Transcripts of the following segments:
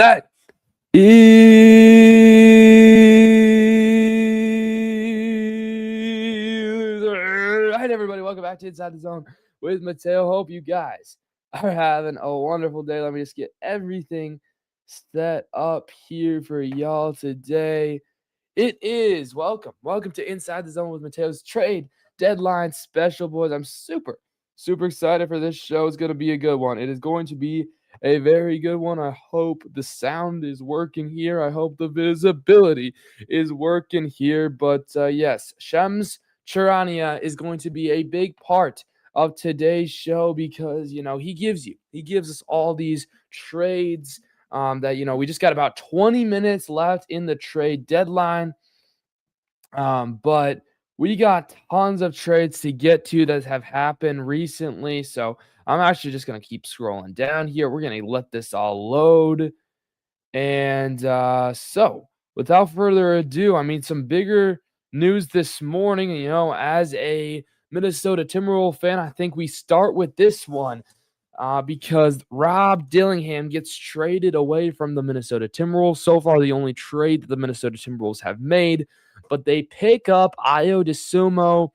that is right, everybody. Welcome back to Inside the Zone with Mateo. Hope you guys are having a wonderful day. Let me just get everything set up here for y'all today. It is welcome to Inside the Zone with Mateo's trade deadline special, boys. I'm super excited for this show. It's going to be a good one. It is going to be a very good one. I hope the sound is working here. I hope the visibility is working here. But yes, Shams Charania is going to be a big part of today's show because, he gives us all these trades that, we just got about 20 minutes left in the trade deadline. But we got tons of trades to get to that have happened recently. So I'm actually just going to keep scrolling down here. We're going to let this all load. And so without further ado, some bigger news this morning. As a Minnesota Timberwolves fan, I think we start with this one because Rob Dillingham gets traded away from the Minnesota Timberwolves. So far, the only trade that the Minnesota Timberwolves have made. But they pick up Ayo DeSumo.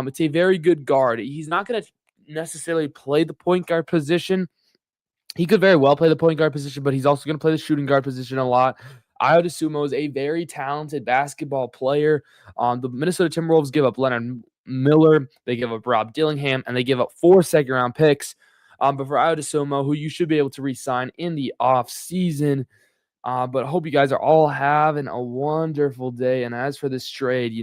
It's a very good guard. He's not going to necessarily play the point guard position. He could very well play the point guard position, but he's also going to play the shooting guard position a lot. Ayo DeSumo is a very talented basketball player. The Minnesota Timberwolves give up Leonard Miller, they give up Rob Dillingham, and they give up 4 second-round picks. But for Ayo DeSumo, who you should be able to re-sign in the offseason. But I hope you guys are all having a wonderful day. And as for this trade,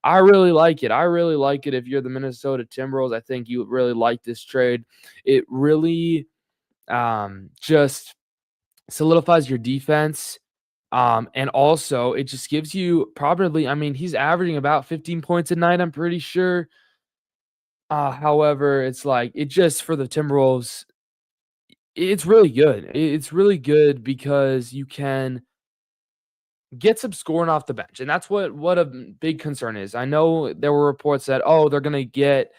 I really like it. I really like it. If you're the Minnesota Timberwolves, I think you would really like this trade. It really just solidifies your defense. And also, it just gives you probably, he's averaging about 15 points a night, I'm pretty sure. However, it's like, it just, for the Timberwolves, it's really good. It's really good because you can get some scoring off the bench. And that's what a big concern is. I know there were reports that, they're going to get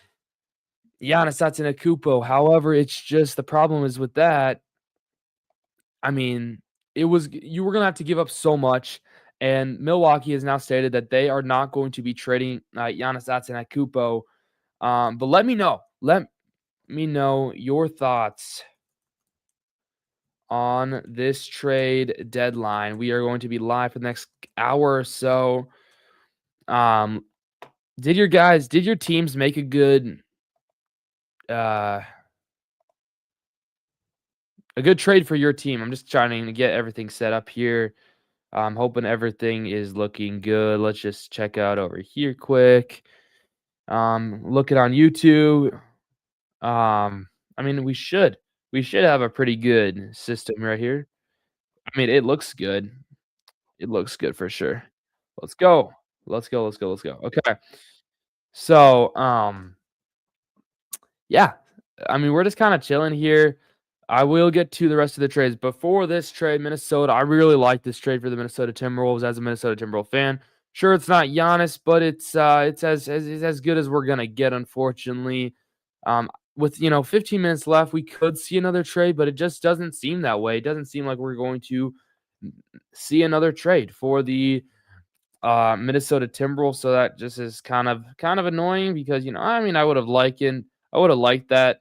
Giannis Antetokounmpo. However, it's just the problem is with that, you were going to have to give up so much. And Milwaukee has now stated that they are not going to be trading Giannis Antetokounmpo. But let me know. Let me know your thoughts on this trade deadline. We are going to be live for the next hour or so. Did your teams make a good trade for your team? I'm just trying to get everything set up here. I'm hoping everything is looking good. Let's just check out over here quick. Looking on YouTube. We should have a pretty good system right here. It looks good. It looks good for sure. Let's go. Okay. So, yeah. We're just kind of chilling here. I will get to the rest of the trades. Before this trade, Minnesota, I really like this trade for the Minnesota Timberwolves as a Minnesota Timberwolves fan. Sure, it's not Giannis, but it's as good as we're going to get, unfortunately. With 15 minutes left, we could see another trade, but it just doesn't seem that way. It doesn't seem like we're going to see another trade for the Minnesota Timberwolves. So that just is kind of annoying because I would have liked that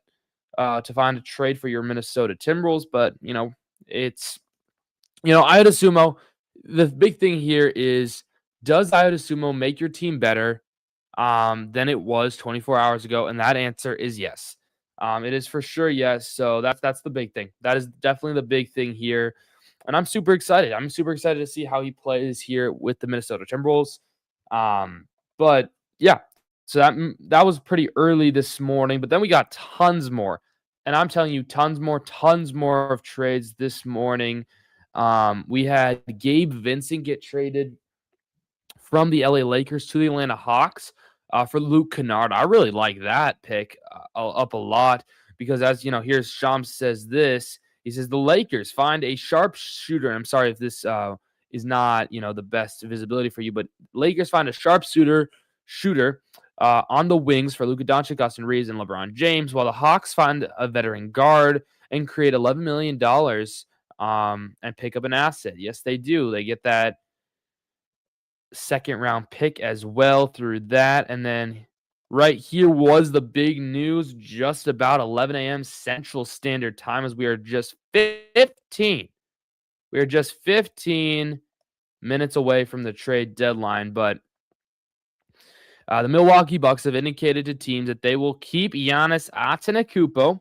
to find a trade for your Minnesota Timberwolves, but it's Ayo DeSumo. The big thing here is, does Ayo DeSumo make your team better than it was 24 hours ago? And that answer is yes. It is for sure yes. So that's the big thing. That is definitely the big thing here. And I'm super excited. I'm super excited to see how he plays here with the Minnesota Timberwolves. But yeah, so that was pretty early this morning. But then we got tons more. And I'm telling you, tons more of trades this morning. We had Gabe Vincent get traded from the LA Lakers to the Atlanta Hawks for Luke Kennard. I really like that pick up a lot because, as here's Shams says this. He says the Lakers find a sharpshooter. I'm sorry if this is not the best visibility for you, but Lakers find a sharpshooter on the wings for Luka Doncic, Austin Reeves, and LeBron James, while the Hawks find a veteran guard and create $11 million and pick up an asset. Yes, they do. They get that second round pick as well through that. And then right here was the big news just about 11 a.m. Central Standard Time, as we are just 15. We are just 15 minutes away from the trade deadline, but the Milwaukee Bucks have indicated to teams that they will keep Giannis Antetokounmpo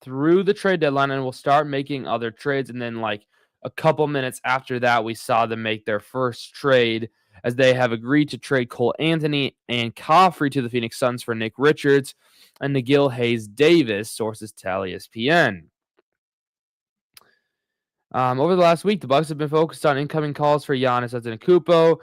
through the trade deadline and will start making other trades. And then, like a couple minutes after that, we saw them make their first trade, as they have agreed to trade Cole Anthony and Coffrey to the Phoenix Suns for Nick Richards and Nigel Hayes-Davis, sources tell ESPN. Over the last week, the Bucks have been focused on incoming calls for Giannis Antetokounmpo.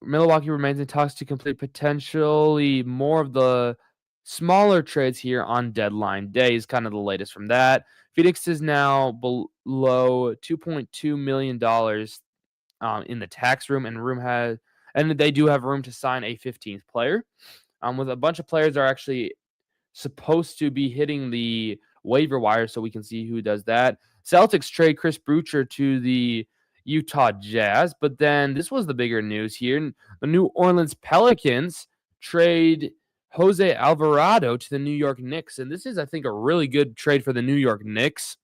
Milwaukee remains in talks to complete potentially more of the smaller trades here on deadline day is kind of the latest from that. Phoenix is now below $2.2 million in the tax room, and they do have room to sign a 15th player. With a bunch of players are actually supposed to be hitting the waiver wire, so we can see who does that. Celtics trade Chris Boucher to the Utah Jazz, but then this was the bigger news here. The New Orleans Pelicans trade Jose Alvarado to the New York Knicks, and this is, I think, a really good trade for the New York Knicks.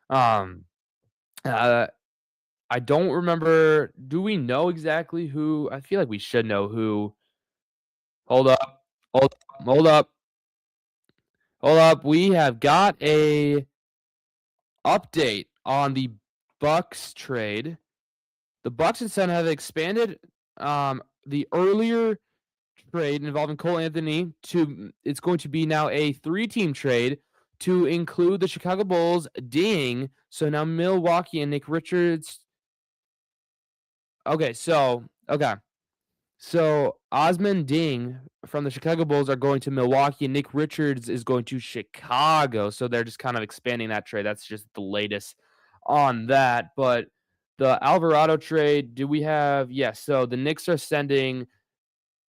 I don't remember. Do we know exactly who? I feel like we should know who. Hold up. We have got a update on the Bucks trade. The Bucks and Sun have expanded the earlier trade involving Cole Anthony to it's going to be now a 3-team trade to include the Chicago Bulls, Ding. So now Milwaukee and Nick Richards. So Osman Ding from the Chicago Bulls are going to Milwaukee, and Nick Richards is going to Chicago. So they're just kind of expanding that trade. That's just the latest on that. But the Alvarado trade, do we have? Yes. So the Knicks are sending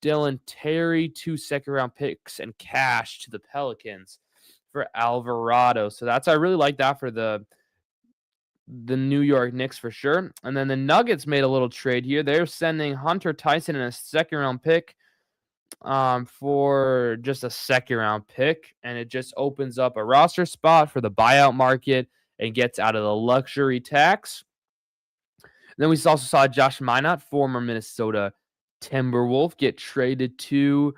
Dylan Terry 2 second-round picks and cash to the Pelicans for Alvarado. So I really like that for the New York Knicks for sure. And then the Nuggets made a little trade here. They're sending Hunter Tyson and a second-round pick for just a second-round pick, and it just opens up a roster spot for the buyout market and gets out of the luxury tax. Then we also saw Josh Minott, former Minnesota Timberwolf, get traded to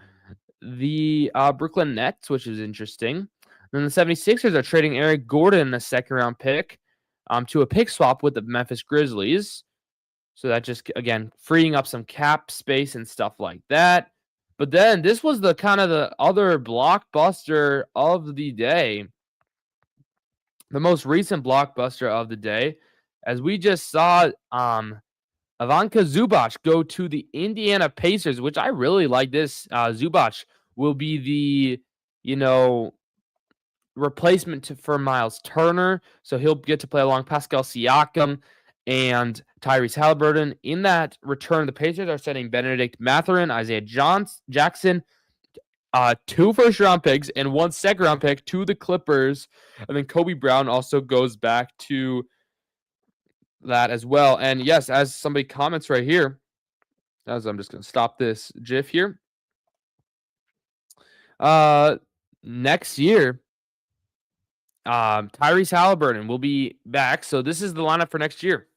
the Brooklyn Nets, which is interesting. Then the 76ers are trading Eric Gordon, a second-round pick, to a pick swap with the Memphis Grizzlies. So that just, again, freeing up some cap space and stuff like that. But then this was the kind of the other blockbuster of the day. The most recent blockbuster of the day, as we just saw Ivanka Zubac go to the Indiana Pacers, which I really like this. Zubac will be the, replacement for Miles Turner. So he'll get to play along Pascal Siakam and Tyrese Halliburton. In that return, the Pacers are sending Benedict Mathurin, Isaiah Jackson, 2 first-round picks and 1 second-round pick to the Clippers. And then Kobe Brown also goes back to that as well. And yes, as somebody comments right here, as I'm just going to stop this GIF here. Next year, Tyrese Halliburton will be back. So this is the lineup for next year.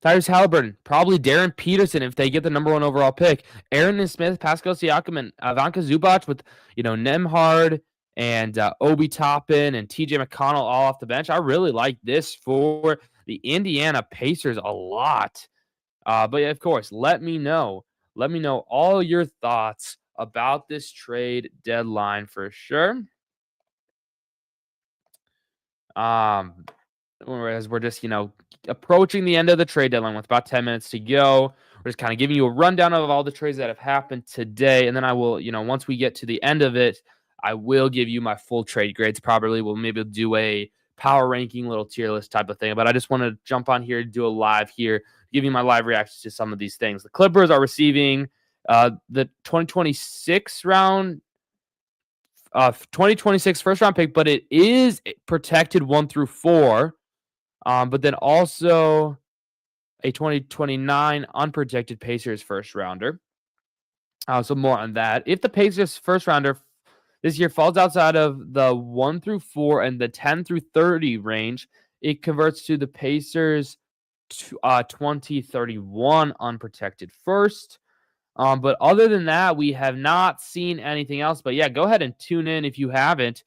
Tyrese Halliburton, probably Darren Peterson if they get the number 1 overall pick. Aaron Smith, Pascal Siakam, and Ivanka Zubac with, Nembhard and Obi Toppin and TJ McConnell all off the bench. I really like this for the Indiana Pacers a lot. But yeah, of course, let me know. Let me know all your thoughts about this trade deadline for sure. As we're just, approaching the end of the trade deadline with about 10 minutes to go. We're just kind of giving you a rundown of all the trades that have happened today. And then I will, once we get to the end of it, I will give you my full trade grades probably. We'll maybe do a power ranking, little tier list type of thing. But I just want to jump on here and do a live here, give you my live reactions to some of these things. The Clippers are receiving the 2026 round 2026 first round pick, but it is protected 1 through 4. But then also a 2029 unprotected Pacers first rounder. So more on that. If the Pacers first rounder this year falls outside of the 1 through 4 and the 10 through 30 range, it converts to the Pacers 2031 unprotected first. But other than that, we have not seen anything else. But yeah, go ahead and tune in if you haven't.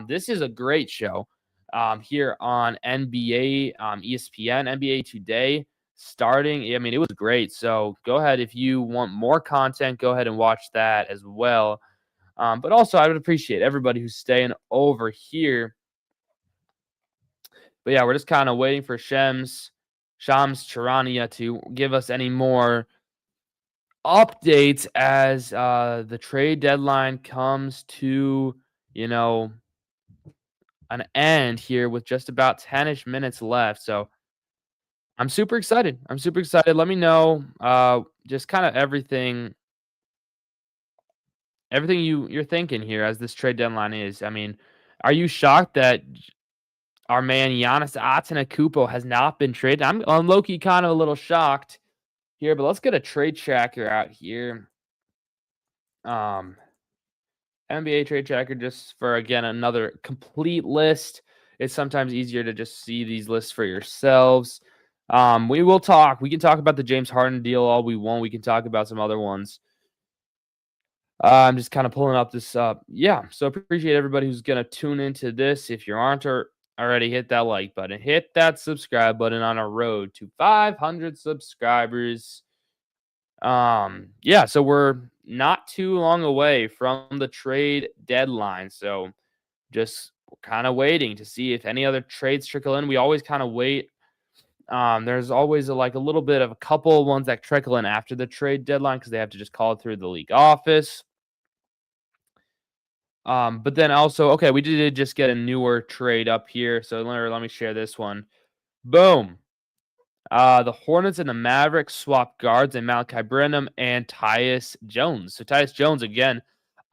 This is a great show here on NBA, ESPN, NBA Today. Starting, I mean, it was great. So go ahead if you want more content. Go ahead and watch that as well. But also, I would appreciate everybody who's staying over here. But yeah, we're just kind of waiting for Shams Charania to give us any more updates as the trade deadline comes to, an end here with just about 10-ish minutes left. So I'm super excited. Let me know just kind of everything you're thinking here as this trade deadline is. I mean, are you shocked that our man Giannis Antetokounmpo has not been traded? I'm low-key kind of a little shocked here, but let's get a trade tracker out here. NBA trade tracker just for, again, another complete list. It's sometimes easier to just see these lists for yourselves. We can talk about the James Harden deal all we want. We can talk about some other ones. I'm just kind of pulling up this up. Yeah, so appreciate everybody who's going to tune into this. If you aren't already, hit that like button. Hit that subscribe button on our road to 500 subscribers. Yeah, so we're not too long away from the trade deadline. So just kind of waiting to see if any other trades trickle in. We always kind of wait. There's always a little bit of a couple ones that trickle in after the trade deadline because they have to just call it through the league office. But then also, okay, we did just get a newer trade up here. So let me share this one. Boom. The Hornets and the Mavericks swap guards and Malachi Branham and Tyus Jones. So Tyus Jones, again,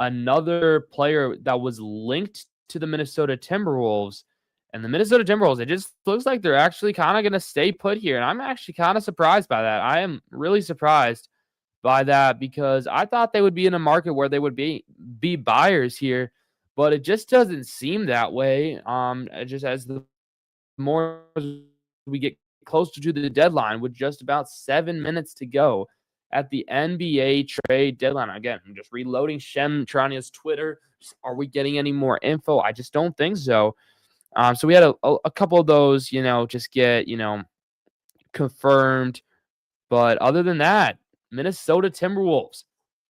another player that was linked to the Minnesota Timberwolves. And the Minnesota Timberwolves, it just looks like they're actually kind of going to stay put here. And I'm actually kind of surprised by that. I am really surprised by that because I thought they would be in a market where they would be buyers here. But it just doesn't seem that way. Just as the more we get closer to the deadline with just about 7 minutes to go at the NBA trade deadline. Again, I'm just reloading Shem Trania's Twitter. Are we getting any more info? I just don't think so. So we had a couple of those, just get, confirmed. But other than that, Minnesota Timberwolves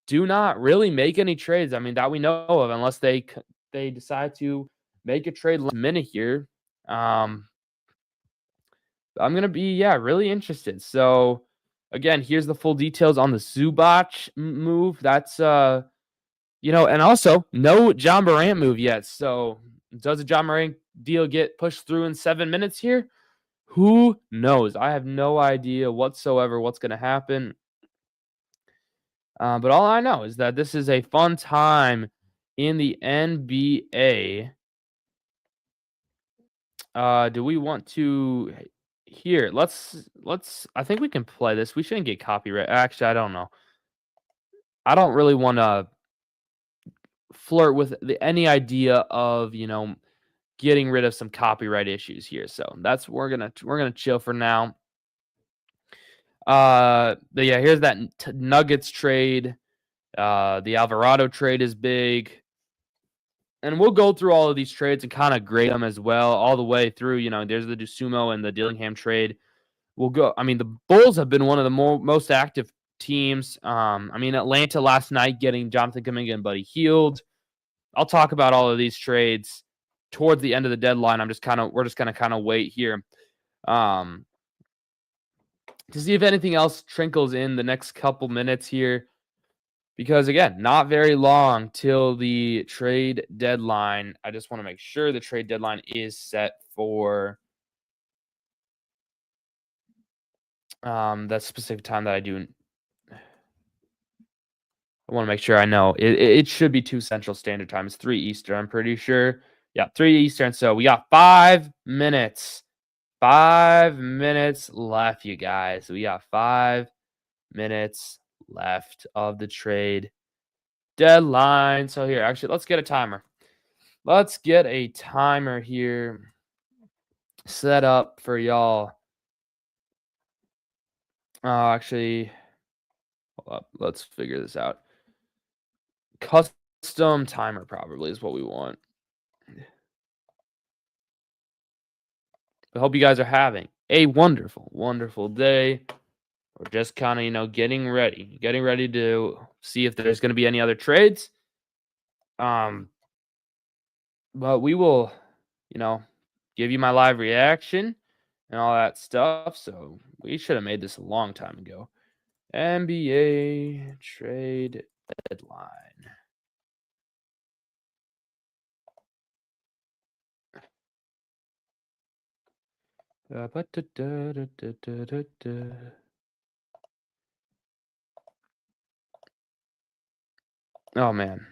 do not really make any trades. I mean, that we know of, unless they decide to make a trade last minute here. I'm going to be, really interested. So, again, here's the full details on the Zubac move. That's, and also no John Morant move yet. So, does a John Morant deal get pushed through in 7 minutes here? Who knows? I have no idea whatsoever what's going to happen. But all I know is that this is a fun time in the NBA. Do we want to... Here, let's I think we can play this. We shouldn't get copyright. Actually, I don't know. I don't really want to flirt with any idea of, getting rid of some copyright issues here. So that's we're gonna chill for now. But yeah, here's that Nuggets trade. The Alvarado trade is big. And we'll go through all of these trades and kind of grade them as well, all the way through. There's the Dusumo and the Dillingham trade. We'll go. I mean, the Bulls have been one of the most active teams. Atlanta last night getting Jonathan Kuminga and Buddy Hield. I'll talk about all of these trades towards the end of the deadline. We're just gonna kind of wait here, to see if anything else trickles in the next couple minutes here. Because, again, not very long till the trade deadline. I just want to make sure the trade deadline is set for that specific time that I do. I want to make sure I know. It should be 2 Central Standard Time. It's 3 Eastern, I'm pretty sure. Yeah, 3 Eastern. So we got 5 minutes. 5 minutes left, you guys. We got 5 minutes left of the trade deadline. So here, actually, let's get a timer. Let's get a timer here set up for y'all. Actually, hold up. Let's figure this out. Custom timer probably is what we want. I hope you guys are having a wonderful, wonderful day. We're just kind of, getting ready to see if there's going to be any other trades. But we will, give you my live reaction and all that stuff. So we should have made this a long time ago. NBA trade deadline. Oh man.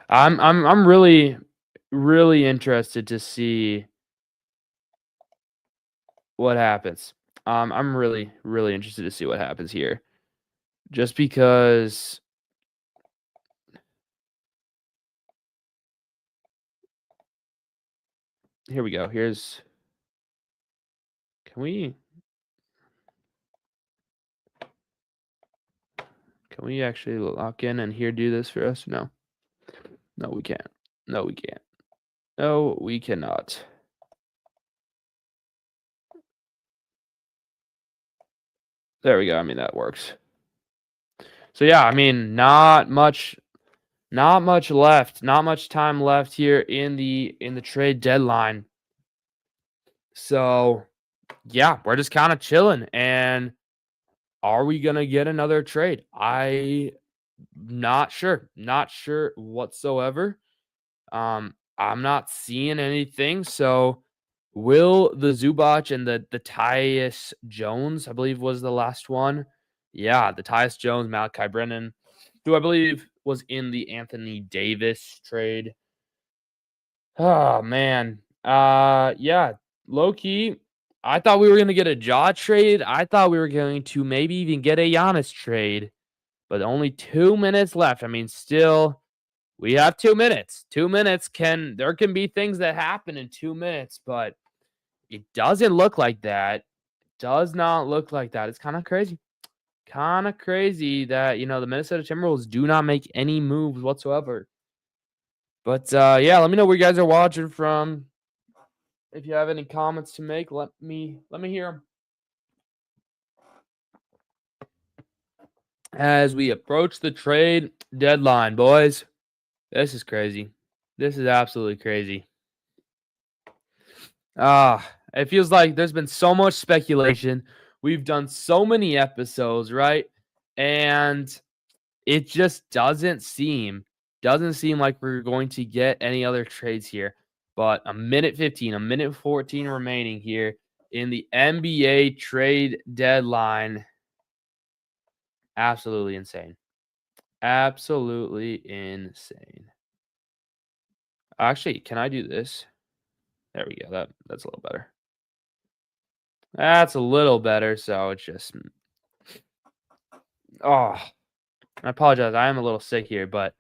I'm really, really interested to see what happens. I'm really, really interested to see what happens here. Just because here we go. Can we actually lock in and here do this for us? No. No, we can't. No, we can't. No, we cannot. There we go. I mean, that works. So yeah, I mean, not much left. Not much time left here in the trade deadline. So yeah, we're just kind of chilling. And are we gonna get another trade? Not sure. Not sure whatsoever. I'm not seeing anything. So will the Zubac and the Tyus Jones, I believe was the last one. Yeah, the Tyus Jones, Malachi Brennan, who I believe was in the Anthony Davis trade. Oh man. Yeah, low key. I thought we were gonna get a Jaw trade. I thought we were going to maybe even get a Giannis trade, but only 2 minutes left. I mean, still, we have 2 minutes. 2 minutes there can be things that happen in 2 minutes, but it doesn't look like that. Does not look like that. It's kind of crazy. Kind of crazy that, the Minnesota Timberwolves do not make any moves whatsoever. But yeah, let me know where you guys are watching from. If you have any comments to make, let me hear them. As we approach the trade deadline, boys. This is crazy. This is absolutely crazy. It feels like there's been so much speculation. We've done so many episodes, right? And it just doesn't seem like we're going to get any other trades here. But a minute 15, a minute 14 remaining here in the NBA trade deadline. Absolutely insane. Absolutely insane. Actually, can I do this? There we go. That's a little better. That's a little better. So it's just, I apologize. I am a little sick here, but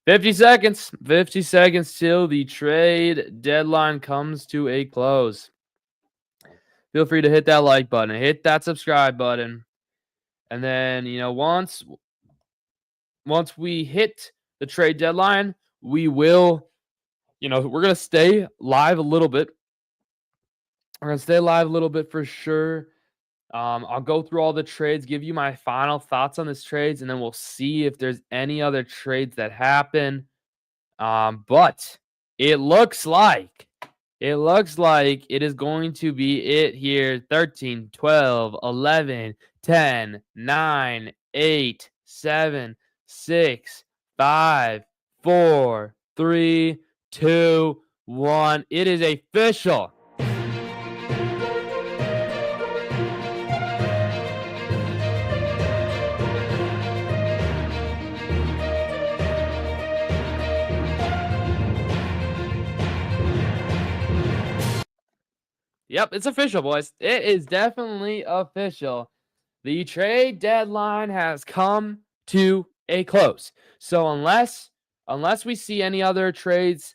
50 seconds. 50 seconds till the trade deadline comes to a close. Feel free to hit that like button, hit that subscribe button, and then once we hit the trade deadline, we will, we're gonna stay live a little bit. We're gonna stay live a little bit for sure. I'll go through all the trades, give you my final thoughts on this trades, and then we'll see if there's any other trades that happen. But it looks like it is going to be it here. 13, 12, 11, 10, 9, 8, 7, 6, 5, 4, 3, 2, 1. It is official. Yep, it's official, boys. It is definitely official. The trade deadline has come to a close. So unless we see any other trades,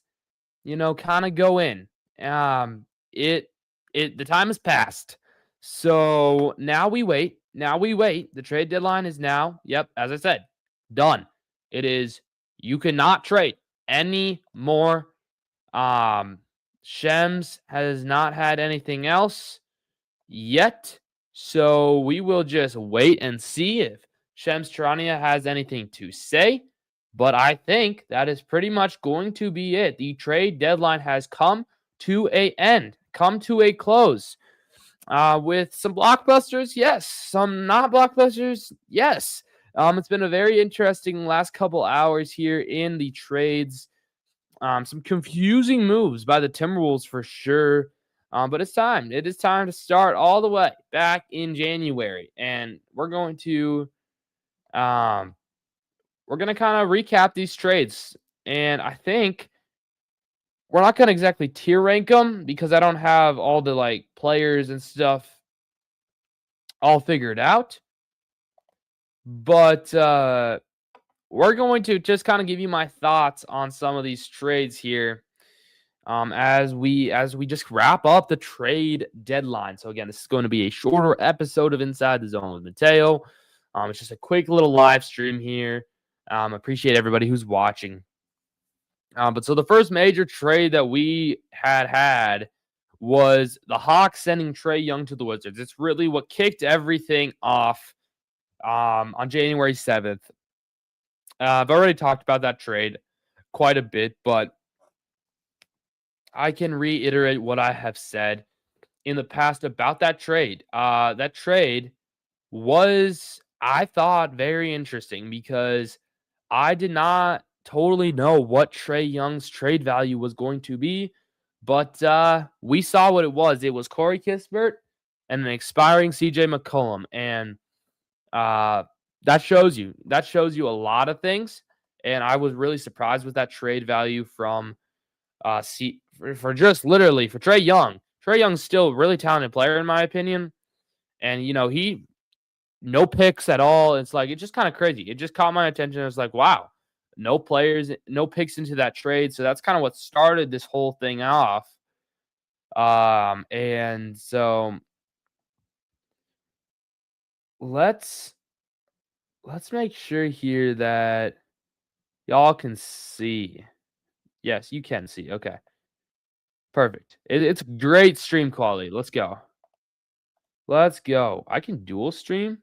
kind of go in, um, it the time has passed. So now we wait. Now we wait. The trade deadline is now, yep, as I said, done. It is, you cannot trade any more. Shems has not had anything else yet. So we will just wait and see if Shems Charania has anything to say. But I think that is pretty much going to be it. The trade deadline has come to a end, come to a close. With some blockbusters, yes. Some not blockbusters, yes. It's been a very interesting last couple hours here in the trades. Some confusing moves by the Timberwolves for sure. But it's time. It is time to start all the way back in January, and we're going to kind of recap these trades. And I think we're not going to exactly tier rank them because I don't have all the players and stuff all figured out. But we're going to just kind of give you my thoughts on some of these trades here. As we just wrap up the trade deadline. So again, this is going to be a shorter episode of Inside the Zone with Mateo. It's just a quick little live stream here. Appreciate everybody who's watching. But so the first major trade that we had was the Hawks sending Trae Young to the Wizards. It's really what kicked everything off on January 7th. I've already talked about that trade quite a bit, but I can reiterate what I have said in the past about that trade. That trade was, I thought, very interesting because I did not totally know what Trae Young's trade value was going to be, but we saw what it was. It was Corey Kispert and an expiring CJ McCollum, and that shows you a lot of things. And I was really surprised with that trade value from for just literally for Trae Young. Trae Young's still a really talented player in my opinion. And he no picks at all. It's like, it's just kind of crazy. It just caught my attention. It's like, wow, no players, no picks into that trade. So that's kind of what started this whole thing off. And so let's make sure here that y'all can see. Yes, you can see. Okay. Perfect. It's great stream quality. Let's go. Let's go. I can dual stream?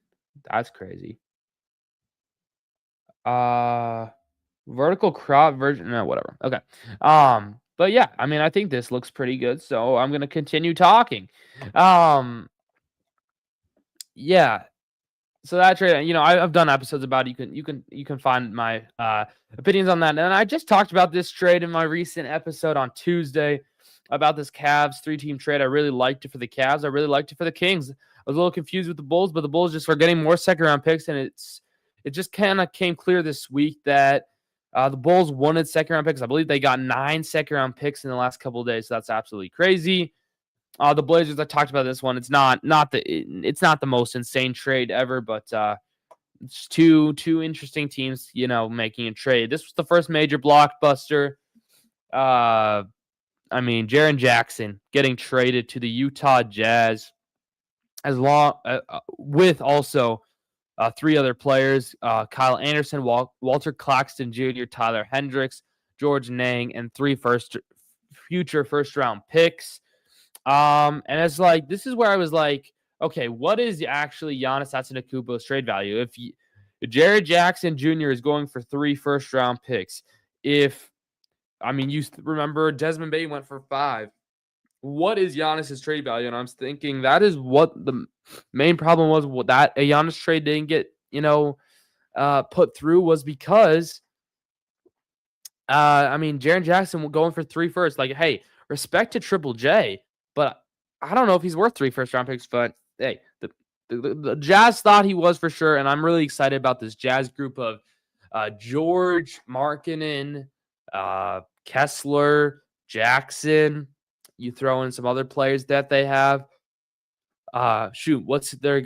That's crazy. Vertical crop version. No, whatever. Okay. But yeah, I mean, I think this looks pretty good, so I'm gonna continue talking. Yeah. So that trade, I've done episodes about it. You can find my opinions on that. And I just talked about this trade in my recent episode on Tuesday about this Cavs 3-team trade. I really liked it for the Cavs. I really liked it for the Kings. I was a little confused with the Bulls, but the Bulls just were getting more second-round picks, and it just kind of came clear this week that the Bulls wanted second-round picks. I believe they got 9 second-round picks in the last couple of days, so that's absolutely crazy. The Blazers, I talked about this one. It's not the most insane trade ever, but it's two interesting teams, making a trade. This was the first major blockbuster. I mean, Jaren Jackson getting traded to the Utah Jazz, with also 3 other players: Kyle Anderson, Walter Claxton Jr., Tyler Hendricks, George Nang, and 3 future first-round picks. And it's like, this is where I was like, okay, what is actually Giannis Antetokounmpo's trade value? If Jared Jackson Jr. is going for 3 first-round picks, you remember Desmond Bane went for 5. What is Giannis's trade value? And I'm thinking that is what the main problem was, that a Giannis trade didn't get, put through, was because, Jaren Jackson going for 3 first. Like, hey, respect to Triple J, but I don't know if he's worth 3 first-round picks. But hey, the Jazz thought he was for sure, and I'm really excited about this Jazz group of George, Markkanen, Kessler, Jackson, You throw in some other players that they have. Shoot, what's their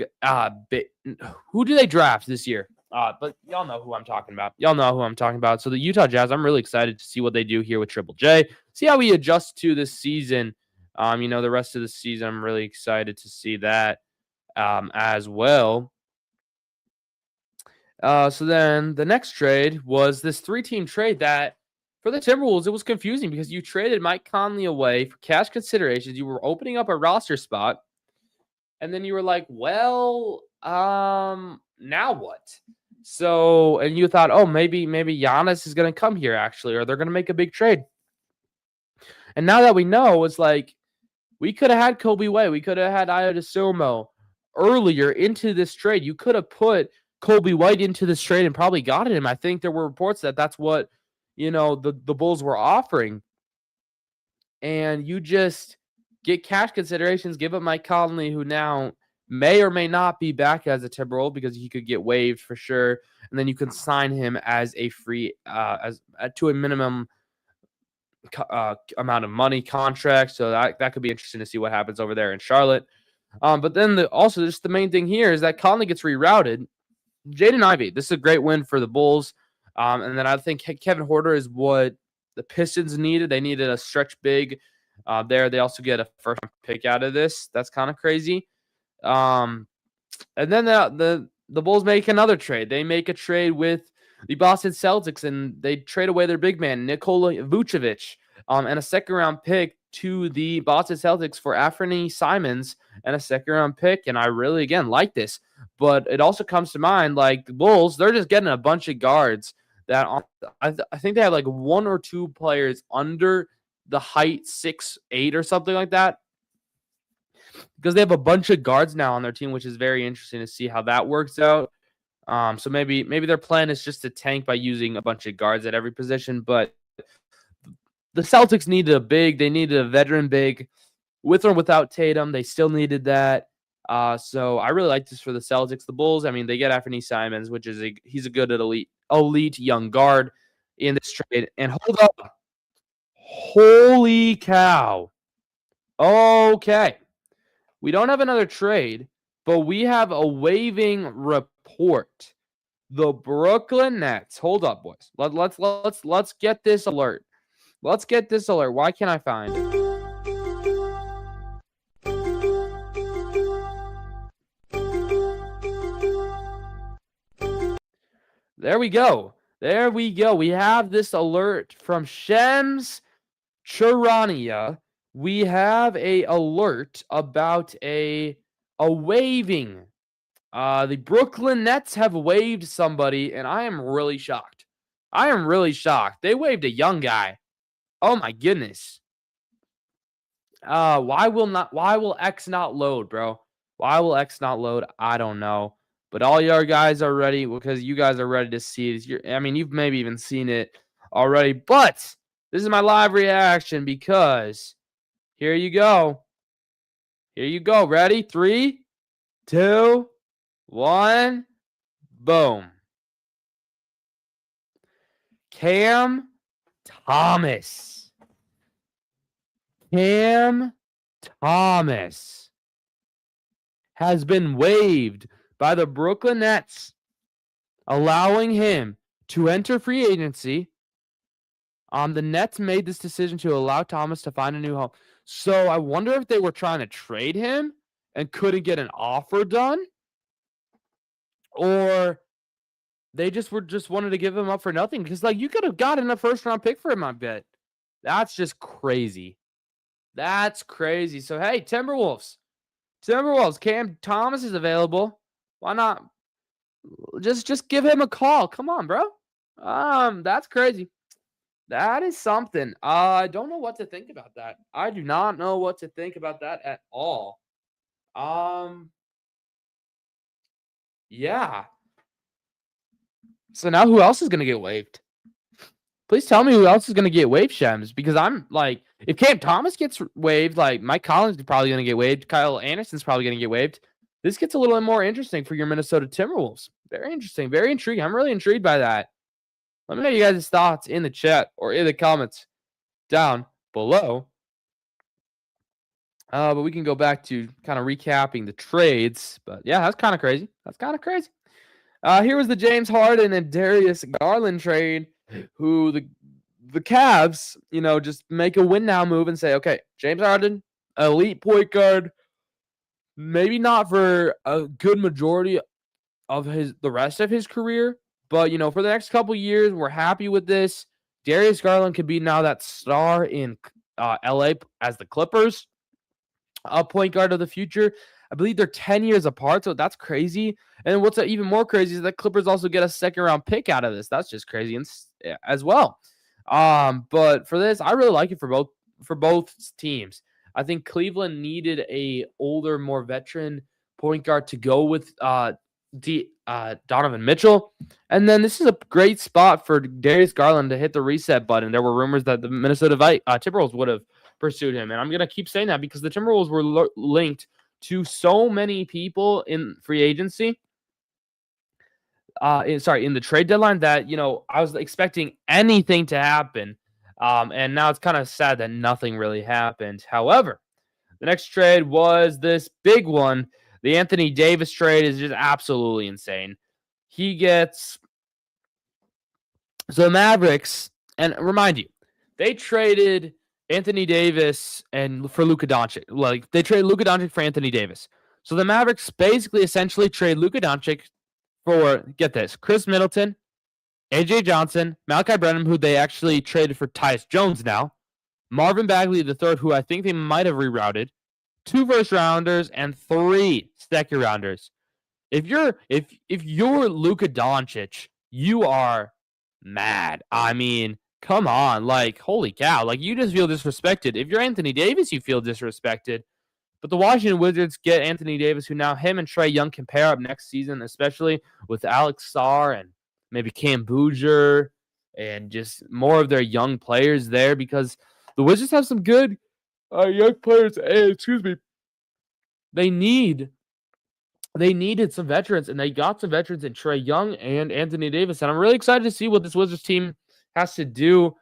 who do they draft this year? But y'all know who I'm talking about. Y'all know who I'm talking about. So the Utah Jazz, I'm really excited to see what they do here with Triple J. See how he adjusts to this season. The rest of the season, I'm really excited to see that as well. So then the next trade was this 3-team trade that for the Timberwolves, it was confusing because you traded Mike Conley away for cash considerations. You were opening up a roster spot. And then you were like, well, now what? So, and you thought, oh, maybe Giannis is going to come here actually, or they're going to make a big trade. And now that we know, it's like, we could have had Kobe White. We could have had Ayo DeSumo earlier into this trade. You could have put Kobe White into this trade and probably got him. I think there were reports that that's what, the Bulls were offering. And you just get cash considerations, give up Mike Conley, who now may or may not be back as a Timberwolves because he could get waived for sure. And then you can sign him as a free, to a minimum amount of money contract. So that could be interesting to see what happens over there in Charlotte. But then also just the main thing here is that Conley gets rerouted. Jaden Ivey, this is a great win for the Bulls. And then I think Kevin Huerter is what the Pistons needed. They needed a stretch big there. They also get a first pick out of this. That's kind of crazy. And then the Bulls make another trade. They make a trade with the Boston Celtics, and they trade away their big man, Nikola Vucevic, and a second-round pick to the Boston Celtics for Anthony Simons and a second-round pick. And I really, again, like this. But it also comes to mind, like, the Bulls, they're just getting a bunch of guards that I think they have like one or two players under the height 6'8" or something like that, because they have a bunch of guards now on their team, which is very interesting to see how that works out. So maybe their plan is just to tank by using a bunch of guards at every position. But the Celtics needed a big. They needed a veteran big. With or without Tatum, they still needed that. So I really like this for the Celtics. The Bulls, I mean, they get Anthony Simons, which is he's a good elite young guard in this trade. And hold up. Holy cow. Okay. We don't have another trade, but we have a waiving report. The Brooklyn Nets. Hold up, boys. Let's get this alert. Let's get this alert. Why can't I find it? There we go. There we go. We have this alert from Shems Charania. We have a alert about a waiving. The Brooklyn Nets have waived somebody, and I am really shocked. I am really shocked. They waived a young guy. Oh my goodness. Why will X not load, bro? Why will X not load? I don't know. But all your guys are ready because you guys are ready to see it. I mean, you've maybe even seen it already, but this is my live reaction because here you go. Here you go. Ready? 3, 2, 1. Boom. Cam Thomas. Cam Thomas has been waived by the Brooklyn Nets, allowing him to enter free agency. The Nets made this decision to allow Thomas to find a new home. So I wonder if they were trying to trade him and couldn't get an offer done, or they just wanted to give him up for nothing. Because like you could have gotten a first-round pick for him, I bet. That's just crazy. That's crazy. So hey, Timberwolves, Cam Thomas is available. Why not? Just give him a call. Come on, bro. That's crazy. That is something. I don't know what to think about that. I do not know what to think about that at all. Yeah. So now who else is going to get waived? Please tell me who else is going to get waived, Shems, because I'm like, if Cam Thomas gets waived, like Mike Collins is probably going to get waived. Kyle Anderson's probably going to get waived. This gets a little more interesting for your Minnesota Timberwolves. Very interesting. Very intriguing. I'm really intrigued by that. Let me know you guys' thoughts in the chat or in the comments down below. But we can go back to kind of recapping the trades. But yeah, that's kind of crazy. Here was the James Harden and Darius Garland trade, who the Cavs, just make a win now move and say, okay, James Harden, elite point guard, maybe not for a good majority of the rest of his career, but for the next couple years, we're happy with this. Darius Garland could be now that star in LA as the Clippers, a point guard of the future. I believe they're 10 years apart, so that's crazy. And what's even more crazy is that Clippers also get a second-round pick out of this. That's just crazy as well. But for this, I really like it for both teams. I think Cleveland needed a older, more veteran point guard to go with Donovan Mitchell. And then this is a great spot for Darius Garland to hit the reset button. There were rumors that the Minnesota Timberwolves would have pursued him. And I'm going to keep saying that because the Timberwolves were linked to so many people in free agency. In the trade deadline that, I was expecting anything to happen. And now it's kind of sad that nothing really happened. However, the next trade was this big one. The Anthony Davis trade is just absolutely insane. He gets the Mavericks, and remind you, they traded Anthony Davis and for Luka Doncic. Like, they traded Luka Doncic for Anthony Davis. So the Mavericks basically essentially trade Luka Doncic for, get this, Chris Middleton, AJ Johnson, Malachi Branham, who they actually traded for Tyus Jones now, Marvin Bagley III, who I think they might have rerouted, 2 first-rounders, and 3 second-rounders. If you're Luka Doncic, you are mad. I mean, come on. Like, holy cow. Like, you just feel disrespected. If you're Anthony Davis, you feel disrespected. But the Washington Wizards get Anthony Davis, who now him and Trae Young can pair up next season, especially with Alex Sarr and maybe Cam Boozer and just more of their young players there, because the Wizards have some good young players. They needed some veterans, and they got some veterans in Trae Young and Anthony Davis. And I'm really excited to see what this Wizards team has to do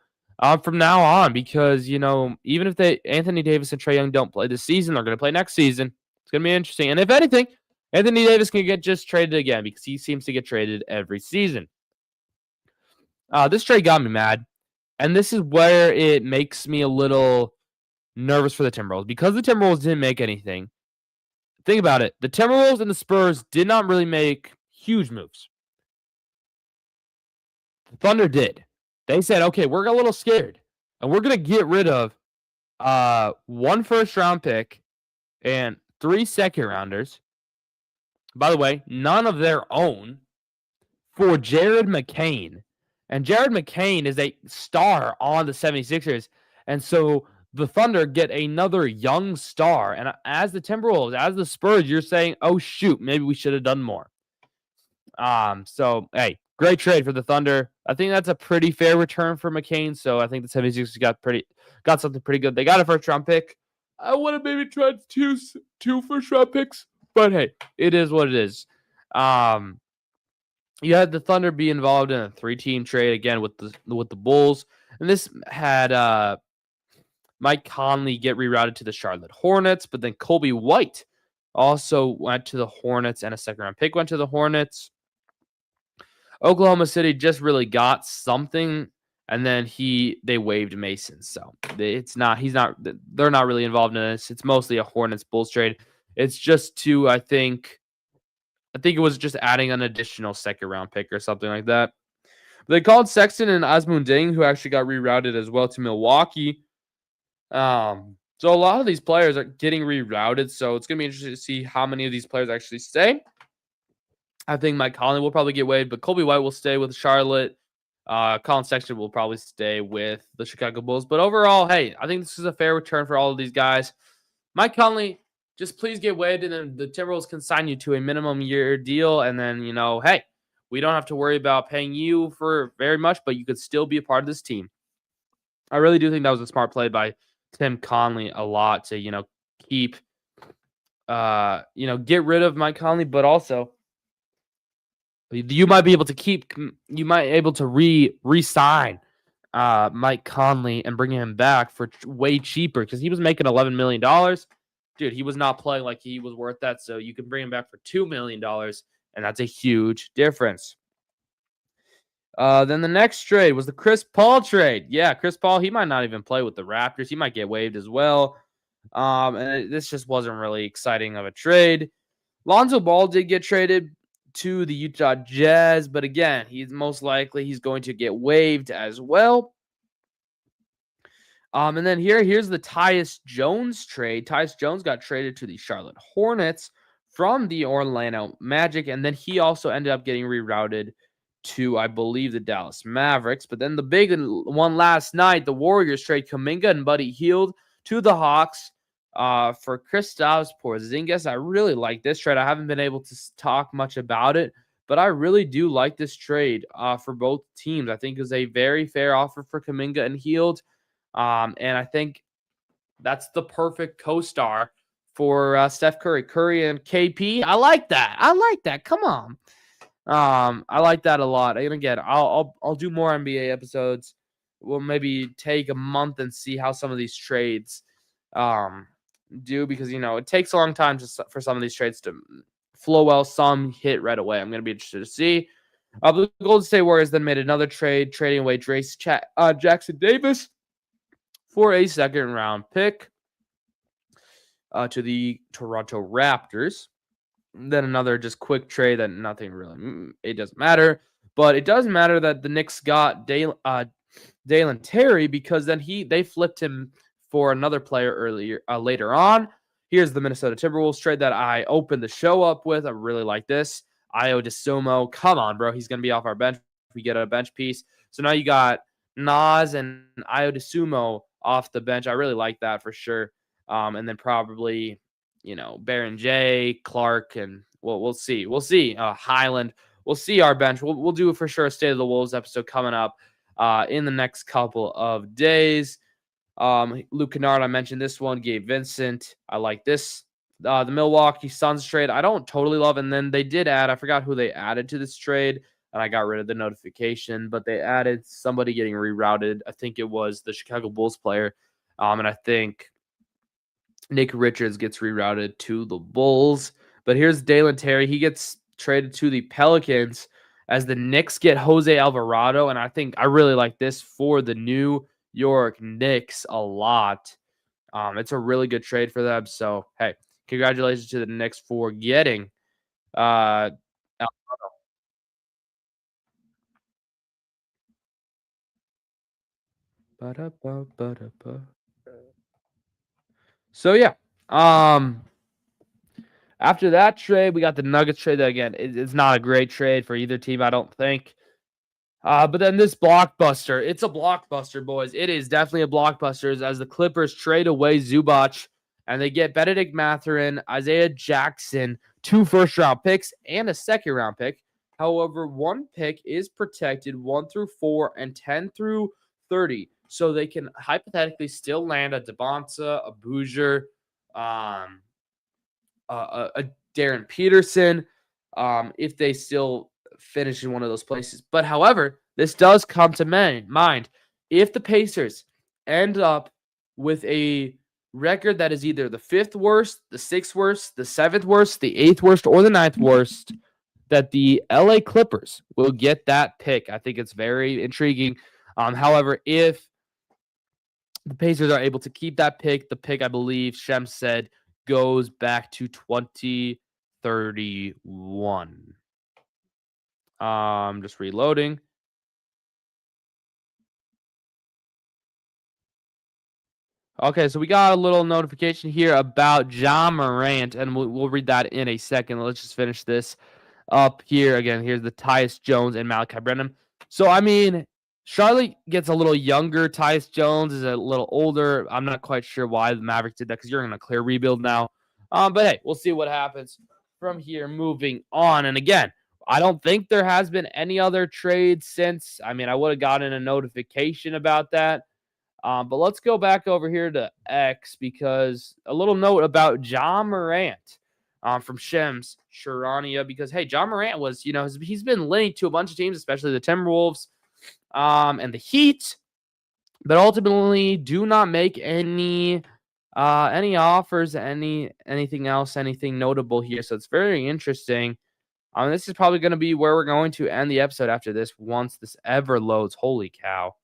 from now on, because, even if Anthony Davis and Trae Young don't play this season, they're going to play next season. It's going to be interesting. And if anything, Anthony Davis can get just traded again, because he seems to get traded every season. This trade got me mad, and this is where it makes me a little nervous for the Timberwolves, because the Timberwolves didn't make anything. Think about it. The Timberwolves and the Spurs did not really make huge moves. The Thunder did. They said, okay, we're a little scared, and we're going to get rid of 1 first-round pick and 3 second-rounders. By the way, none of their own, for Jared McCain. And Jared McCain is a star on the 76ers. And so the Thunder get another young star. And as the Timberwolves, as the Spurs, you're saying, oh, shoot, maybe we should have done more. So, hey, great trade for the Thunder. I think that's a pretty fair return for McCain. So I think the 76ers got something pretty good. They got a first-round pick. I would have maybe tried two first-round picks. But, hey, it is what it is. You had the Thunder be involved in a 3-team trade again with the Bulls, and this had Mike Conley get rerouted to the Charlotte Hornets, but then Colby White also went to the Hornets, and a second-round pick went to the Hornets. Oklahoma City just really got something, and then they waived Mason, so they're not really involved in this. It's mostly a Hornets Bulls trade. It's just to, I think it was just adding an additional second-round pick or something like that. But they called Sexton and Asmund Deng, who actually got rerouted as well to Milwaukee. So a lot of these players are getting rerouted, so it's going to be interesting to see how many of these players actually stay. I think Mike Conley will probably get waived, but Colby White will stay with Charlotte. Colin Sexton will probably stay with the Chicago Bulls. But overall, hey, I think this is a fair return for all of these guys. Mike Conley, just please get waived, and then the Timberwolves can sign you to a minimum year deal. And then, hey, we don't have to worry about paying you for very much, but you could still be a part of this team. I really do think that was a smart play by Tim Conley a lot to, keep, get rid of Mike Conley, but also you might be able to re-sign Mike Conley and bring him back for way cheaper, because he was making $11 million. dude, he was not playing like he was worth that. So you can bring him back for $2 million, and that's a huge difference. Then the next trade was the Chris Paul trade. Yeah, Chris Paul, he might not even play with the Raptors. He might get waived as well. This just wasn't really exciting of a trade. Lonzo Ball did get traded to the Utah Jazz, but again, he's going to get waived as well. And then here's the Tyus Jones trade. Tyus Jones got traded to the Charlotte Hornets from the Orlando Magic, and then he also ended up getting rerouted to, I believe, the Dallas Mavericks. But then the big one last night, the Warriors trade Kuminga and Buddy Hield to the Hawks for Kristaps Porzingis. I really like this trade. I haven't been able to talk much about it, but I really do like this trade for both teams. I think it was a very fair offer for Kuminga and Hield. And I think that's the perfect co-star for Steph Curry. Curry and KP. I like that. Come on. I like that a lot. And again, I'll do more NBA episodes. We'll maybe take a month and see how some of these trades do, because it takes a long time for some of these trades to flow well. Some hit right away. I'm going to be interested to see. The Golden State Warriors then made another trade, trading away Jackson Davis for a second-round pick to the Toronto Raptors. Then another just quick trade that nothing really, it doesn't matter. But it does matter that the Knicks got Dalen Terry, because then they flipped him for another player later on. Here's the Minnesota Timberwolves trade that I opened the show up with. I really like this. Ayo Dosunmu, come on, bro. He's going to be off our bench if we get a bench piece. So now you got Nas and Ayo Dosunmu off the bench. I really like that for sure. And then probably, Baron J, Clark, and we'll see. We'll see. Highland. We'll see our bench. We'll do for sure a State of the Wolves episode coming up in the next couple of days. Luke Kennard, I mentioned this one. Gabe Vincent. I like this. The Milwaukee Suns trade, I don't totally love. And then they did add, I forgot who they added to this trade, and I got rid of the notification, but they added somebody getting rerouted. I think it was the Chicago Bulls player. And I think Nick Richards gets rerouted to the Bulls. But here's Dalen Terry. He gets traded to the Pelicans as the Knicks get Jose Alvarado. And I really like this for the New York Knicks a lot. It's a really good trade for them. So, hey, congratulations to the Knicks for getting Alvarado. So yeah, after that trade, we got the Nuggets trade. That again, it's not a great trade for either team, I don't think. But then this blockbuster, it's a blockbuster, boys. It is definitely a blockbuster as the Clippers trade away Zubac, and they get Benedict Mathurin, Isaiah Jackson, 2 first-round picks, and a second-round pick. However, 1 pick is protected 1 through 4 and 10 through 30. So they can hypothetically still land a Devonta, a Boozer, a Darren Peterson, if they still finish in one of those places. But however, this does come to mind. If the Pacers end up with a record that is either the 5th worst, the 6th worst, the 7th worst, the 8th worst, or the 9th worst, that the LA Clippers will get that pick. I think it's very intriguing. However, if the Pacers are able to keep that pick, the pick, I believe, Shem said, goes back to 2031. Just reloading. Okay, so we got a little notification here about Ja Morant, and we'll read that in a second. Let's just finish this up here. Again, here's the Tyus Jones and Malachi Branham. So, I mean, Charlotte gets a little younger. Tyus Jones is a little older. I'm not quite sure why the Mavericks did that, because you're in a clear rebuild now. But hey, we'll see what happens from here moving on. And again, I don't think there has been any other trades since. I mean, I would have gotten a notification about that. But let's go back over here to X, because a little note about Ja Morant from Shems Sharania, because, hey, Ja Morant was, he's been linked to a bunch of teams, especially the Timberwolves and the Heat, but ultimately do not make any Any offers, anything else, anything notable here? So it's very interesting. This is probably going to be where we're going to end the episode after this once this ever loads. Holy cow.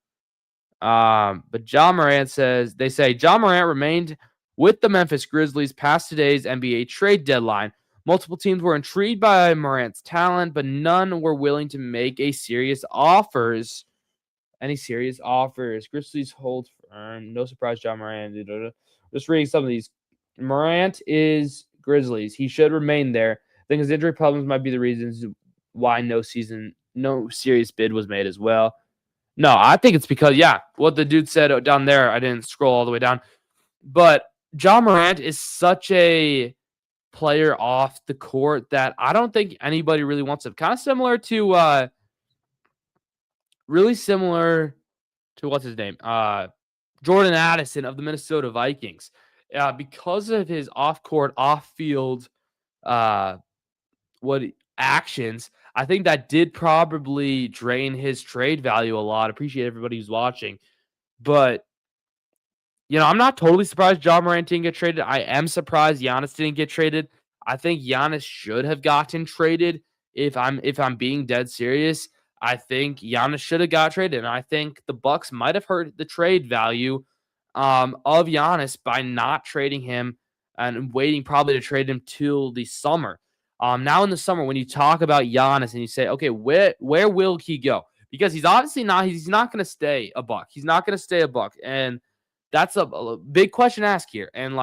But John Morant says, they say John Morant remained with the Memphis Grizzlies past today's NBA trade deadline. Multiple teams were intrigued by Morant's talent, but none were willing to make any serious offers. Grizzlies hold firm. No surprise, John Morant. Just reading some of these. Morant is Grizzlies. He should remain there. I think his injury problems might be the reasons why no serious bid was made as well. No, I think it's because, what the dude said down there, I didn't scroll all the way down. But John Morant is such a player off the court that I don't think anybody really wants him. Kind of similar to, what's his name? Jordan Addison of the Minnesota Vikings. Because of his off-court, off-field actions, I think that did probably drain his trade value a lot. Appreciate everybody who's watching. But, I'm not totally surprised John Morant didn't get traded. I am surprised Giannis didn't get traded. I think Giannis should have gotten traded. If I'm being dead serious, I think Giannis should have got traded. And I think the Bucks might have hurt the trade value of Giannis by not trading him and waiting probably to trade him till the summer. Now in the summer, when you talk about Giannis and you say, okay, where will he go? Because he's obviously not going to stay a Buck. He's not going to stay a Buck. And that's a big question to ask here. And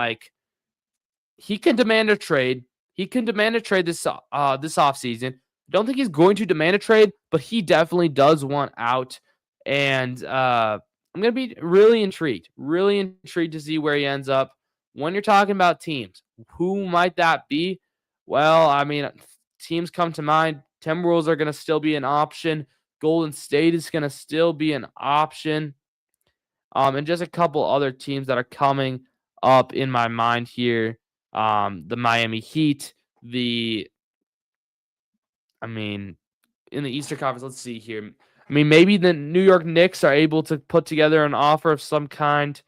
he can demand a trade. He can demand a trade this offseason. I don't think he's going to demand a trade, but he definitely does want out. And I'm going to be really intrigued to see where he ends up. When you're talking about teams, who might that be? Well, teams come to mind. Timberwolves are going to still be an option. Golden State is going to still be an option. And just a couple other teams that are coming up in my mind here. The Miami Heat, in the Eastern Conference, let's see here. Maybe the New York Knicks are able to put together an offer of some kind.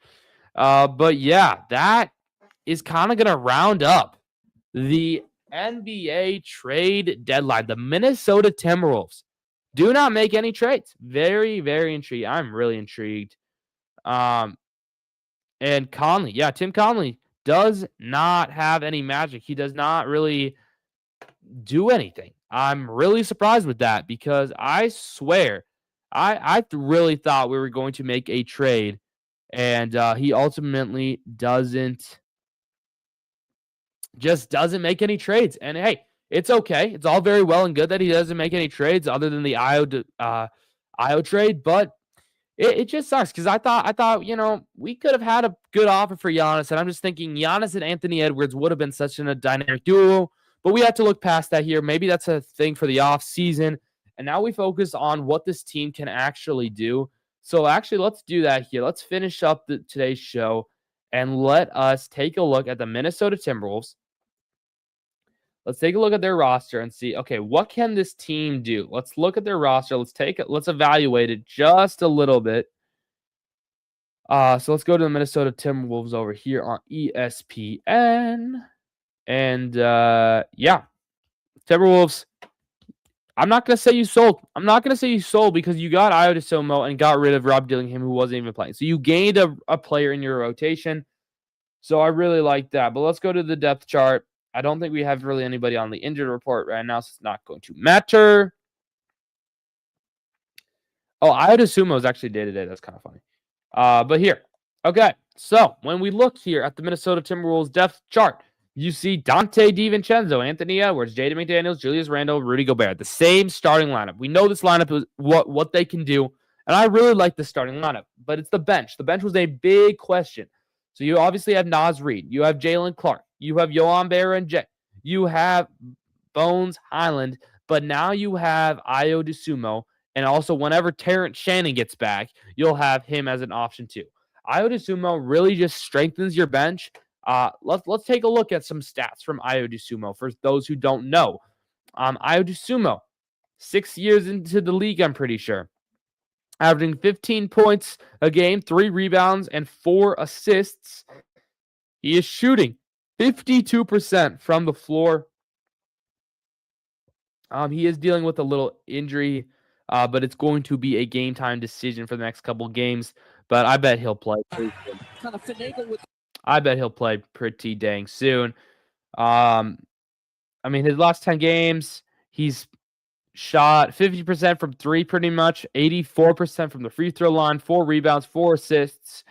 But yeah, that is kind of going to round up the NBA trade deadline. The Minnesota Timberwolves do not make any trades. Very, very intrigued. I'm really intrigued. And Conley, Tim Conley does not have any magic. He does not really do anything. I'm really surprised with that because I swear, I really thought we were going to make a trade, and he ultimately doesn't make any trades. And hey, it's okay. It's all very well and good that he doesn't make any trades other than the Io trade, but it just sucks because I thought we could have had a good offer for Giannis, and I'm just thinking Giannis and Anthony Edwards would have been such a dynamic duo, but we have to look past that here. Maybe that's a thing for the off season, and now we focus on what this team can actually do. So actually, let's do that here. Let's finish up today's show, and let us take a look at the Minnesota Timberwolves. Let's take a look at their roster and see, okay, what can this team do? Let's look at their roster. Let's evaluate it just a little bit. So let's go to the Minnesota Timberwolves over here on ESPN. And Timberwolves, I'm not going to say you sold. Because you got Io DeSomo and got rid of Rob Dillingham, who wasn't even playing. So you gained a player in your rotation. So I really like that. But let's go to the depth chart. I don't think we have really anybody on the injured report right now, so it's not going to matter. Oh, Io DeSumo is actually day-to-day. That's kind of funny. But here. Okay, so when we look here at the Minnesota Timberwolves depth chart, you see Dante DiVincenzo, Anthony Edwards, Jaden McDaniels, Julius Randle, Rudy Gobert. The same starting lineup. We know this lineup is what they can do, and I really like the starting lineup, but it's the bench. The bench was a big question. So you obviously have Naz Reid. You have Jalen Clark. You have Yohan Barron-Jay. You have Bones Highland. But now you have Io DeSumo. And also, whenever Terrence Shannon gets back, you'll have him as an option too. Io DeSumo really just strengthens your bench. Let's take a look at some stats from Io DeSumo for those who don't know. Io DeSumo, 6 years into the league, I'm pretty sure. Averaging 15 points a game, 3 rebounds, and 4 assists. He is shooting 52% from the floor. He is dealing with a little injury, but it's going to be a game time decision for the next couple games. But I bet he'll play pretty soon. I bet he'll play pretty dang soon. I mean, his last 10 games, he's shot 50% from three, pretty much 84% from the free throw line, 4 rebounds, 4 assists,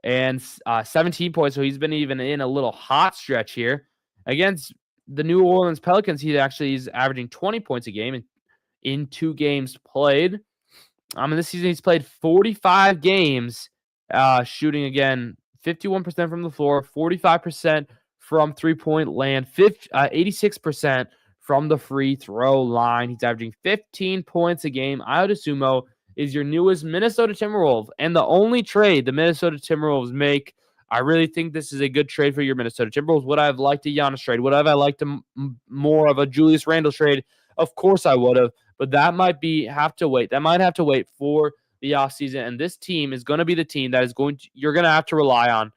and 17 points. So he's been even in a little hot stretch here against the New Orleans Pelicans. He's averaging 20 points a game in 2 games played. In this season, he's played 45 games, shooting again 51% from the floor, 45% from three-point land, 86% from the free throw line. He's averaging 15 points a game. Ayo Dosunmu is your newest Minnesota Timberwolves, and the only trade the Minnesota Timberwolves make. I really think this is a good trade for your Minnesota Timberwolves. Would I have liked a Giannis trade? Would I have liked more of a Julius Randle trade? Of course I would have, but that might have to wait. That might have to wait for the offseason, and this team is going to be the team that you're going to have to rely on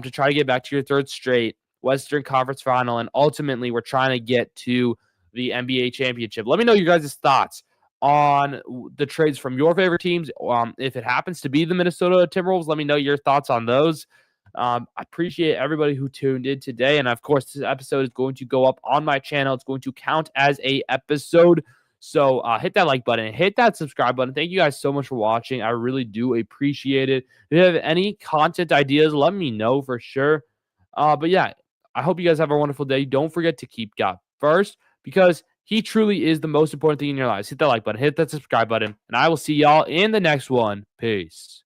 to try to get back to your third straight Western Conference Final, and ultimately we're trying to get to the NBA championship. Let me know your guys' thoughts on the trades from your favorite teams. If it happens to be the Minnesota Timberwolves, let me know your thoughts on those. I appreciate everybody who tuned in today. And of course, this episode is going to go up on my channel. It's going to count as a episode. So hit that like button, hit that subscribe button. Thank you guys so much for watching. I really do appreciate it. If you have any content ideas, let me know for sure. But yeah, I hope you guys have a wonderful day. Don't forget to keep God first, because he truly is the most important thing in your lives. Hit that like button, hit that subscribe button, and I will see y'all in the next one. Peace.